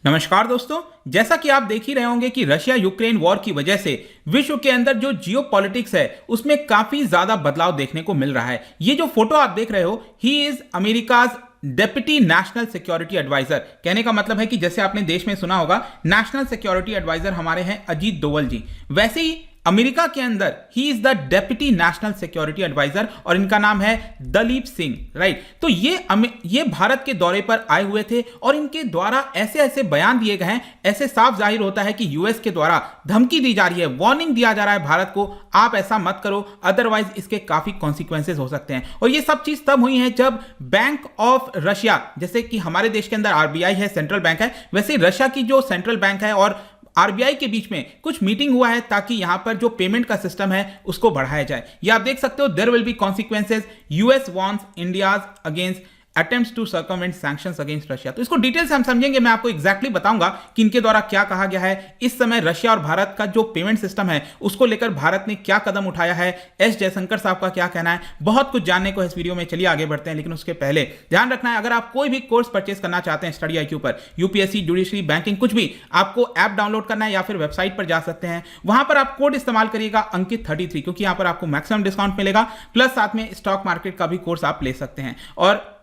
नमस्कार दोस्तों, जैसा कि आप देख ही रहे होंगे कि रशिया यूक्रेन वॉर की वजह से विश्व के अंदर जो जियोपॉलिटिक्स है उसमें काफी ज्यादा बदलाव देखने को मिल रहा है। ये जो फोटो आप देख रहे हो, he is America's deputy national security adviser. कहने का मतलब है कि जैसे आपने देश में सुना होगा नेशनल सिक्योरिटी एडवाइजर हमारे हैं अजीत डोवल जी, वैसे ही अमेरिका के अंदर he is the deputy national security adviser और इनका नाम है दलीप सिंह, राइट। तो ये भारत के दौरे पर आए हुए थे और इनके द्वारा ऐसे ऐसे बयान दिए गए हैं, ऐसे साफ जाहिर होता है कि यूएस के द्वारा धमकी दी जा रही है, वार्निंग दिया जा रहा है भारत को, आप ऐसा मत करो अदरवाइज इसके काफी कॉन्सिक्वेंसेज हो सकते हैं। और ये सब चीज तब हुई है जब बैंक ऑफ रशिया, जैसे कि हमारे देश के अंदर आरबीआई है, सेंट्रल बैंक है, वैसे रशिया की जो सेंट्रल बैंक है और आरबीआई के बीच में कुछ मीटिंग हुआ है ताकि यहां पर जो पेमेंट का सिस्टम है उसको बढ़ाया जाए। ये आप देख सकते हो, there will be consequences, US wants India's against attempts to circumvent sanctions against Russia. तो इसको डिटेल से हम समझेंगे, मैं आपको एग्जैक्टली बताऊंगा कि इनके द्वारा क्या कहा गया है, इस समय रशिया और भारत का जो पेमेंट सिस्टम है उसको लेकर भारत ने क्या कदम उठाया है, एस जयशंकर साहब का क्या कहना है, बहुत कुछ जानने को इस वीडियो में। चलिए आगे बढ़ते हैं, लेकिन उसके पहले ध्यान रखना है, अगर आप कोई भी कोर्स परचेस करना चाहते हैं स्टडी IQ पर, यूपीएससी, जुडिशरी, बैंकिंग, कुछ भी, आपको ऐप डाउनलोड करना है या फिर वेबसाइट पर जा सकते हैं, वहां पर आप कोड इस्तेमाल करिएगा अंकित 33, क्योंकि यहां पर आपको मैक्सिमम डिस्काउंट मिलेगा, प्लस साथ में स्टॉक मार्केट का भी कोर्स आप ले सकते हैं। और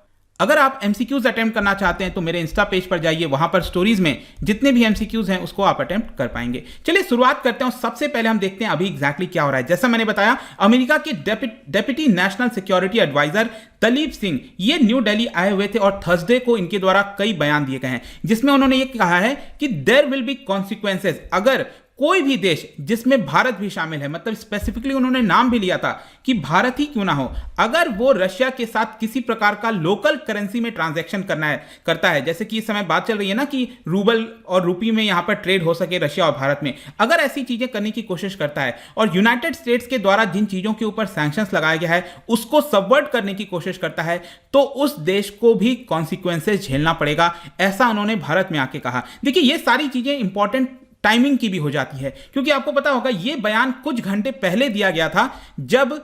अगर आप एमसीक्यूज अटेम्प्ट करना चाहते हैं तो मेरे इंस्टा पेज पर जाइए, वहां पर स्टोरीज में जितने भी एमसीक्यूज हैं उसको आप अटेम्प्ट कर पाएंगे। चलिए शुरुआत करते हैं। सबसे पहले हम देखते हैं अभी एग्जैक्टली क्या हो रहा है। जैसा मैंने बताया, अमेरिका के deputy national security adviser Daleep Singh ये न्यू दिल्ली आए हुए थे और थर्सडे को इनके द्वारा कई बयान दिए गए हैं, जिसमें उन्होंने ये कहा है कि देयर विल बी कॉन्सिक्वेंसेज अगर कोई भी देश जिसमें भारत भी शामिल है, मतलब स्पेसिफिकली उन्होंने नाम भी लिया था कि भारत ही क्यों ना हो, अगर वो रशिया के साथ किसी प्रकार का लोकल करेंसी में ट्रांजैक्शन करता है, जैसे कि इस समय बात चल रही है ना कि रूबल और रुपी में यहां पर ट्रेड हो सके रशिया और भारत में, अगर ऐसी चीजें करने की कोशिश करता है और यूनाइटेड स्टेट्स के द्वारा जिन चीजों के ऊपर सैंक्शंस लगाया गया है उसको सबवर्ट करने की कोशिश करता है, तो उस देश को भी कॉन्सिक्वेंसेज झेलना पड़ेगा, ऐसा उन्होंने भारत में आके कहा। देखिए ये सारी चीजें इंपॉर्टेंट टाइमिंग की भी हो जाती है, क्योंकि आपको पता होगा यह बयान कुछ घंटे पहले दिया गया था जब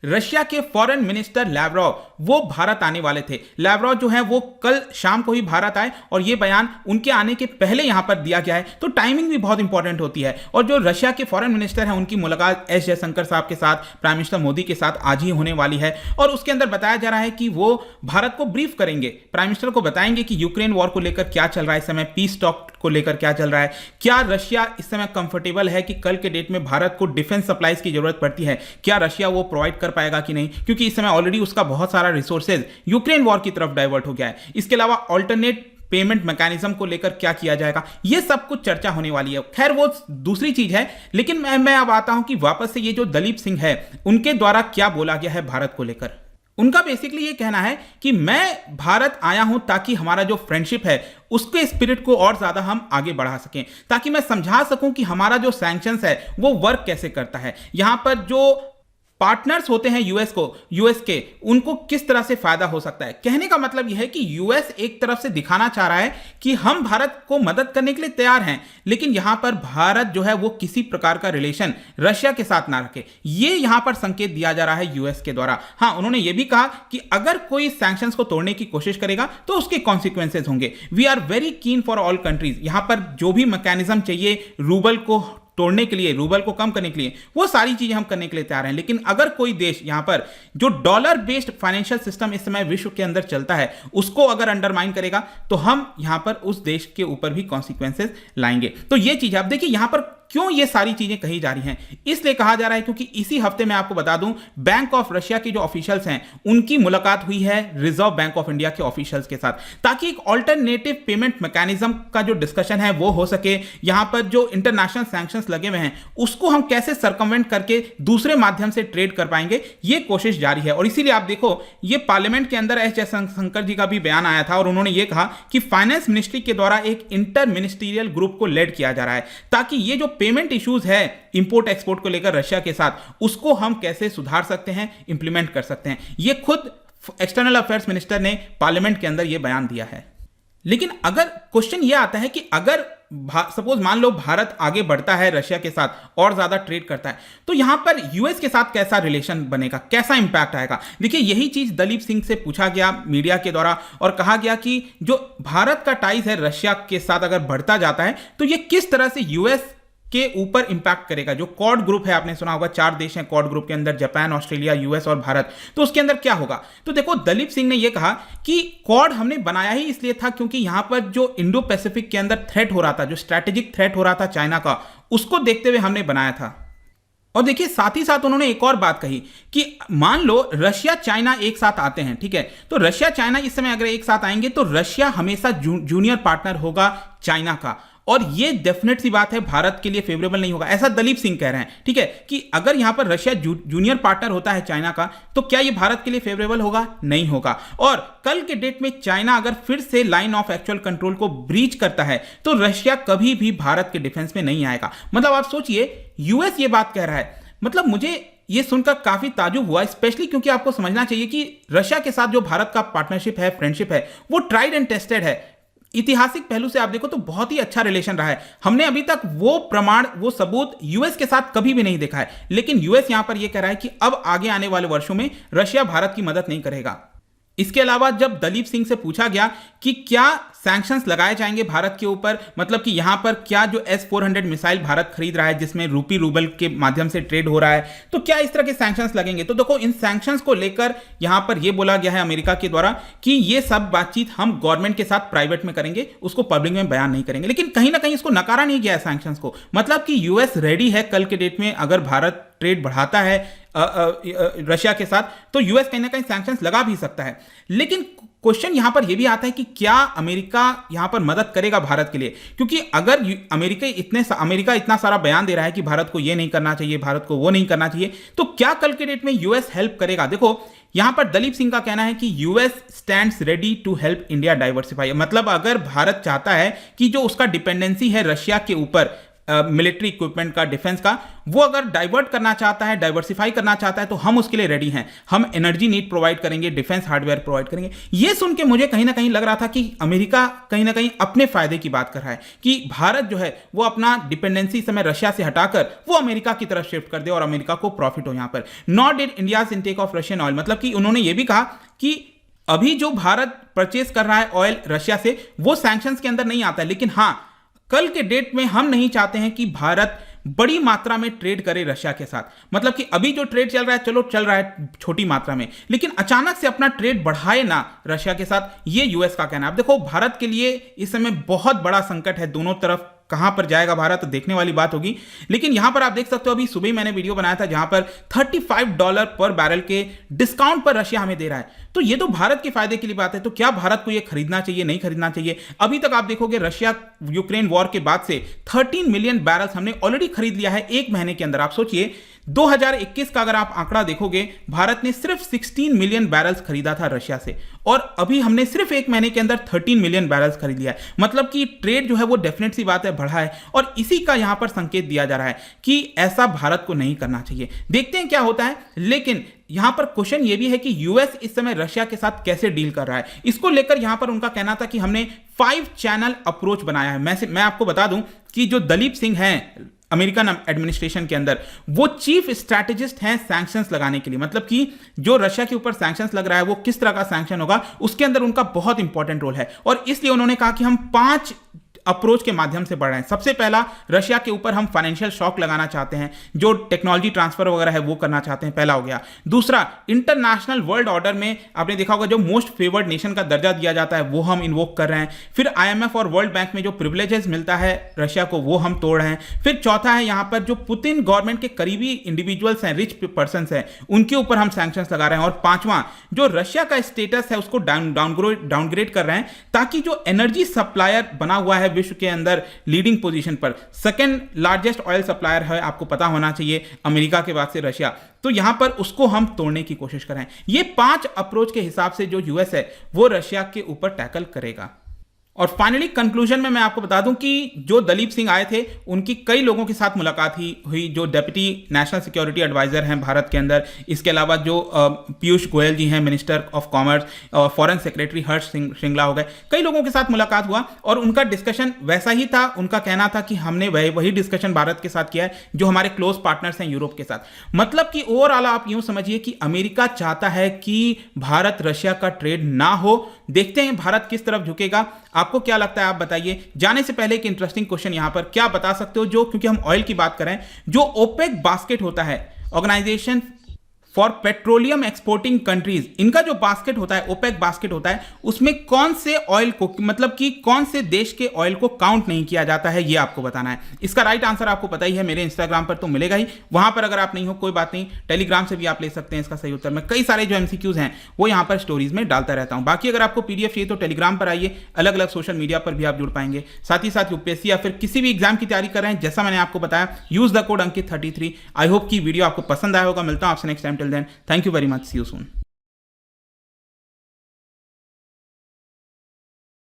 रशिया के फॉरेन मिनिस्टर लैवरोव वो भारत आने वाले थे। लैवरोव जो है वो कल शाम को ही भारत आए और ये बयान उनके आने के पहले यहां पर दिया गया है, तो टाइमिंग भी बहुत इंपॉर्टेंट होती है। और जो रशिया के फॉरेन मिनिस्टर हैं उनकी मुलाकात एस जयशंकर साहब के साथ, प्राइम मिनिस्टर मोदी के साथ आज ही होने वाली है और उसके अंदर बताया जा रहा है कि वो भारत को ब्रीफ करेंगे, प्राइम मिनिस्टर को बताएंगे कि यूक्रेन वॉर को लेकर क्या चल रहा है इस समय, पीस टॉक को लेकर क्या चल रहा है, क्या रशिया इस समय कंफर्टेबल है कि कल के डेट में भारत को डिफेंस सप्लाईज की जरूरत पड़ती है, क्या रशिया वो प्रोवाइड कर पाएगा कि नहीं, क्योंकि इस समय ऑलरेडी उसका बहुत सारा रिसोर्सेज यूक्रेन वॉर की तरफ डाइवर्ट हो गया है। इसके अलावा ऑल्टरनेट पेमेंट मैकेनिज्म को लेकर क्या किया जाएगा, ये सब कुछ चर्चा होने वाली है। खैर वो दूसरी चीज है, लेकिन मैं अब आता हूं कि वापस से ये जो दलीप सिंह है उनके द्वारा क्या बोला गया है भारत को लेकर। उनका बेसिकली ये कहना है कि मैं भारत आया हूं ताकि हमारा जो फ्रेंडशिप है उसके स्पिरिट को और ज्यादा हम आगे बढ़ा सकें, ताकि मैं समझा सकूं कि हमारा जो सैंक्शंस है वो वर्क कैसे करता है, यहां पर जो पार्टनर्स होते हैं यूएस के, उनको किस तरह से फायदा हो सकता है। कहने का मतलब यह है कि यूएस एक तरफ से दिखाना चाह रहा है कि हम भारत को मदद करने के लिए तैयार हैं, लेकिन यहां पर भारत जो है वो किसी प्रकार का रिलेशन रशिया के साथ ना रखे, ये यहां पर संकेत दिया जा रहा है यूएस के द्वारा। हां, उन्होंने ये भी कहा कि अगर कोई सैंक्शंस को तोड़ने की कोशिश करेगा तो उसके कॉन्सिक्वेंसेज होंगे। We are very keen for all countries, यहां पर जो भी मैकेनिज्म चाहिए रूबल को तोड़ने के लिए, रूबल को कम करने के लिए, वो सारी चीजें हम करने के लिए तैयार हैं। लेकिन अगर कोई देश यहां पर जो डॉलर बेस्ड फाइनेंशियल सिस्टम इस समय विश्व के अंदर चलता है उसको अगर अंडरमाइन करेगा तो हम यहां पर उस देश के ऊपर भी कॉन्सिक्वेंसेज लाएंगे। तो ये चीज आप देखिए, यहां पर क्यों ये सारी चीजें कही जा रही हैं, इसलिए कहा जा रहा है क्योंकि इसी हफ्ते में आपको बता दूं बैंक ऑफ रशिया के जो ऑफिशियल्स हैं उनकी मुलाकात हुई है रिजर्व बैंक ऑफ इंडिया के ऑफिशियल्स के साथ, ताकि एक ऑल्टरनेटिव पेमेंट मैकेनिज्म का जो डिस्कशन है वो हो सके। यहां पर जो इंटरनेशनल सैंक्शंस लगे हुए हैं उसको हम कैसे सर्कमवेंट करके दूसरे माध्यम से ट्रेड कर पाएंगे, ये कोशिश जारी है। और इसीलिए आप देखो, ये पार्लियामेंट के अंदर एस जयशंकर जी का भी बयान आया था और उन्होंने ये कहा कि फाइनेंस मिनिस्ट्री के द्वारा एक इंटर मिनिस्ट्रियल ग्रुप को लेड किया जा रहा है, ताकि ये जो पेमेंट इश्यूज है इंपोर्ट एक्सपोर्ट को लेकर रशिया के साथ, उसको हम कैसे सुधार सकते हैं, इंप्लीमेंट कर सकते हैं। ये खुद एक्सटर्नल अफेयर्स मिनिस्टर ने पार्लियामेंट के अंदर ये बयान दिया है। लेकिन अगर क्वेश्चन ये आता है कि अगर सपोज मान लो भारत आगे बढ़ता है रशिया के साथ और ज्यादा ट्रेड करता है, तो यहां पर यूएस के साथ कैसा रिलेशन बनेगा, कैसा इंपैक्ट आएगा। देखिए यही चीज दलीप सिंह से पूछा गया मीडिया के द्वारा और कहा गया कि जो भारत का टाइज है रशिया के साथ अगर बढ़ता जाता है तो ये किस तरह से यूएस के ऊपर इंपैक्ट करेगा। जो क्वाड ग्रुप है, आपने सुना होगा 4 देश हैं क्वाड ग्रुप के अंदर, जापान, ऑस्ट्रेलिया, यूएस और भारत, तो उसके अंदर क्या होगा। तो देखो दलीप सिंह ने यह कहा कि क्वाड हमने बनाया ही इसलिए था क्योंकि यहां पर जो इंडो पैसिफिक के अंदर थ्रेट हो रहा था, जो स्ट्रैटेजिक थ्रेट हो रहा था चाइना का, उसको देखते हुए हमने बनाया था। और देखिए साथ ही साथ उन्होंने एक और बात कही कि मान लो रशिया चाइना एक साथ आते हैं, ठीक है, तो रशिया चाइना इस समय अगर एक साथ आएंगे तो रशिया हमेशा जूनियर पार्टनर होगा चाइना का, और ये डेफिनेट सी बात है भारत के लिए फेवरेबल नहीं होगा, ऐसा दलीप सिंह कह रहे हैं। ठीक है कि अगर यहां पर रशिया जूनियर पार्टनर होता है चाइना का, तो क्या ये भारत के लिए फेवरेबल होगा, नहीं होगा। और कल के डेट में चाइना अगर फिर से लाइन ऑफ एक्चुअल कंट्रोल को ब्रीच करता है तो रशिया कभी भी भारत के डिफेंस में नहीं आएगा। मतलब आप सोचिए यूएस ये बात कह रहा है, मतलब मुझे ये सुनकर काफी ताजुब हुआ, स्पेशली क्योंकि आपको समझना चाहिए कि रशिया के साथ जो भारत का पार्टनरशिप है, फ्रेंडशिप है, वो ट्राइड एंड टेस्टेड है। ऐतिहासिक पहलू से आप देखो तो बहुत ही अच्छा रिलेशन रहा है। हमने अभी तक वो प्रमाण, वो सबूत यूएस के साथ कभी भी नहीं देखा है, लेकिन यूएस यहां पर यह कह रहा है कि अब आगे आने वाले वर्षों में रशिया भारत की मदद नहीं करेगा। इसके अलावा जब दलीप सिंह से पूछा गया कि क्या सैंक्शंस लगाए जाएंगे भारत के ऊपर, मतलब कि यहां पर क्या जो S-400 मिसाइल भारत खरीद रहा है जिसमें रूपी रूबल के माध्यम से ट्रेड हो रहा है, तो क्या इस तरह के सैंक्शंस लगेंगे। तो देखो इन सैंक्शंस को लेकर यहां पर यह बोला गया है अमेरिका के द्वारा कि यह सब बातचीत हम गवर्नमेंट के साथ प्राइवेट में करेंगे, उसको पब्लिक में बयान नहीं करेंगे। लेकिन कहीं ना कहीं इसको नकारा नहीं गया है सैंक्शंस को, मतलब कि यूएस रेडी है कल के डेट में अगर भारत ट्रेड बढ़ाता है रशिया के साथ तो यूएस कहीं ना कहीं सैंक्शंस लगा भी सकता है। लेकिन क्वेश्चन यहां पर यह भी आता है कि क्या अमेरिका यहां पर मदद करेगा भारत के लिए, क्योंकि अगर अमेरिका इतना सारा बयान दे रहा है कि भारत को यह नहीं करना चाहिए, भारत को वो नहीं करना चाहिए, तो क्या कल के डेट में यूएस हेल्प करेगा। देखो यहां पर दलीप सिंह का कहना है कि US stands ready to help India diversify, मतलब अगर भारत चाहता है कि जो उसका डिपेंडेंसी है रशिया के ऊपर मिलिट्री इक्विपमेंट का, डिफेंस का, वो अगर डाइवर्ट करना चाहता है, डाइवर्सिफाई करना चाहता है, तो हम उसके लिए रेडी हैं। हम एनर्जी नीड प्रोवाइड करेंगे, डिफेंस हार्डवेयर प्रोवाइड करेंगे। ये सुन के मुझे कहीं ना कहीं लग रहा था कि अमेरिका कहीं ना कहीं अपने फायदे की बात कर रहा है कि भारत जो है वो अपना डिपेंडेंसी समय रशिया से हटाकर वो अमेरिका की तरफ शिफ्ट कर दे और अमेरिका को प्रॉफिट हो यहां पर। Not did India's intake of Russian oil, मतलब कि उन्होंने ये भी कहा कि अभी जो भारत परचेज कर रहा है ऑयल रशिया से, वो सैंक्शंस के अंदर नहीं आता है, लेकिन हां कल के डेट में हम नहीं चाहते हैं कि भारत बड़ी मात्रा में ट्रेड करे रशिया के साथ। मतलब कि अभी जो ट्रेड चल रहा है, चलो चल रहा है छोटी मात्रा में, लेकिन अचानक से अपना ट्रेड बढ़ाए ना रशिया के साथ, ये यूएस का कहना है। अब देखो भारत के लिए इस समय बहुत बड़ा संकट है, दोनों तरफ कहां पर जाएगा भारत, देखने वाली बात होगी। लेकिन यहां पर आप देख सकते हो अभी सुबह मैंने वीडियो बनाया था जहां पर $35 पर बैरल के डिस्काउंट पर रशिया हमें दे रहा है, तो ये तो भारत के फायदे के लिए बात है। तो क्या भारत को ये खरीदना चाहिए, नहीं खरीदना चाहिए। अभी तक आप देखोगे रशिया यूक्रेन वॉर के बाद से 13 मिलियन बैरल्स हमने ऑलरेडी खरीद लिया है एक महीने के अंदर। आप सोचिए 2021 का अगर आप आंकड़ा देखोगे, भारत ने सिर्फ 16 मिलियन बैरल्स खरीदा था रशिया से, और अभी हमने सिर्फ एक महीने के अंदर 13 मिलियन बैरल्स खरीद लिया है। मतलब कि ट्रेड जो है वो डेफिनेट सी बात है बढ़ा है, और इसी का यहां पर संकेत दिया जा रहा है कि ऐसा भारत को नहीं करना चाहिए। देखते हैं क्या होता है। लेकिन यहां पर क्वेश्चन ये भी है कि यूएस इस समय रशिया के साथ कैसे डील कर रहा है। इसको लेकर यहां पर उनका कहना था कि हमने 5 चैनल अप्रोच बनाया है। मैं आपको बता दूं कि जो दलीप सिंह हैं अमेरिकन एडमिनिस्ट्रेशन के अंदर, वो चीफ स्ट्रैटेजिस्ट हैं सैंक्शंस लगाने के लिए। मतलब कि जो रशिया के ऊपर सैंक्शंस लग रहा है वो किस तरह का सैंक्शन होगा, उसके अंदर उनका बहुत इंपॉर्टेंट रोल है। और इसलिए उन्होंने कहा कि हम 5 अप्रोच के माध्यम से बढ़ रहे हैं। सबसे पहला, रशिया के ऊपर हम फाइनेंशियल शॉक लगाना चाहते हैं, जो टेक्नोलॉजी ट्रांसफर वगैरह है वो करना चाहते हैं, पहला हो गया। दूसरा, इंटरनेशनल वर्ल्ड ऑर्डर में आपने देखा होगा जो मोस्ट फेवर्ड नेशन का दर्जा दिया जाता है वो हम इन्वोक कर रहे हैं। फिर आईएमएफ और वर्ल्ड बैंक में जो प्रिविलेजेस मिलता है रशिया को वो हम तोड़ रहे हैं। फिर चौथा है यहां पर जो पुतिन गवर्नमेंट के करीबी इंडिविजुअल्स हैं, रिच पर्संस हैं, उनके ऊपर हम सैंक्शंस लगा रहे हैं। और पांचवां, जो रशिया का स्टेटस है उसको डाउनग्रेड कर रहे हैं, ताकि जो एनर्जी सप्लायर बना हुआ है विश्व के अंदर लीडिंग पोजीशन पर, सेकंड लार्जेस्ट ऑयल सप्लायर है, आपको पता होना चाहिए अमेरिका के बाद से रशिया, तो यहां पर उसको हम तोड़ने की कोशिश कर रहे हैं। ये 5 अप्रोच के हिसाब से जो यूएस है वो रशिया के ऊपर टैकल करेगा। और फाइनली कंक्लूजन में मैं आपको बता दूं कि जो दलीप सिंह आए थे उनकी कई लोगों के साथ मुलाकात हुई जो डेप्यूटी नेशनल सिक्योरिटी एडवाइजर हैं भारत के अंदर, इसके अलावा जो पीयूष गोयल जी हैं मिनिस्टर ऑफ कॉमर्स, और फॉरेन सेक्रेटरी हर्ष श्रृंगला हो गए, कई लोगों के साथ मुलाकात हुआ और उनका डिस्कशन वैसा ही था। उनका कहना था कि हमने वही डिस्कशन भारत के साथ किया है जो हमारे क्लोज पार्टनर्स हैं यूरोप के साथ। मतलब कि ओवरऑल आप यूं समझिए कि अमेरिका चाहता है कि भारत रशिया का ट्रेड ना हो। देखते हैं भारत किस तरफ झुकेगा। आपको क्या लगता है, आप बताइए। जाने से पहले एक इंटरेस्टिंग क्वेश्चन यहां पर, क्या बता सकते हो जो, क्योंकि हम ऑयल की बात करें, जो ओपेक बास्केट होता है, organisation for petroleum exporting countries, इनका जो बास्केट होता है, ओपेक बास्केट होता है, उसमें कौन से ऑयल को, मतलब कि कौन से देश के ऑयल को काउंट नहीं किया जाता है, ये आपको बताना है। इसका राइट आंसर आपको पता ही है, मेरे इंस्टाग्राम पर तो मिलेगा ही। वहां पर अगर आप नहीं हो कोई बात नहीं, टेलीग्राम से भी आप ले सकते हैं इसका सही उत्तर। मैं कई सारे जो एमसीक्यूज हैं वो यहां पर स्टोरीज में डालता रहता हूं। बाकी अगर आपको पीडीएफ चाहिए तो टेलीग्राम पर आइए, अलग अलग सोशल मीडिया पर भी आप जुड़ पाएंगे। साथ ही साथ यूपीएससी या फिर किसी भी एग्जाम की तैयारी कर रहे हैं, जैसा मैंने आपको बताया, use the code Ankit 33। I hope की वीडियो आपको पसंद आया होगा। मिलता हूं आपसे next time. Till then, thank you very much, see you soon.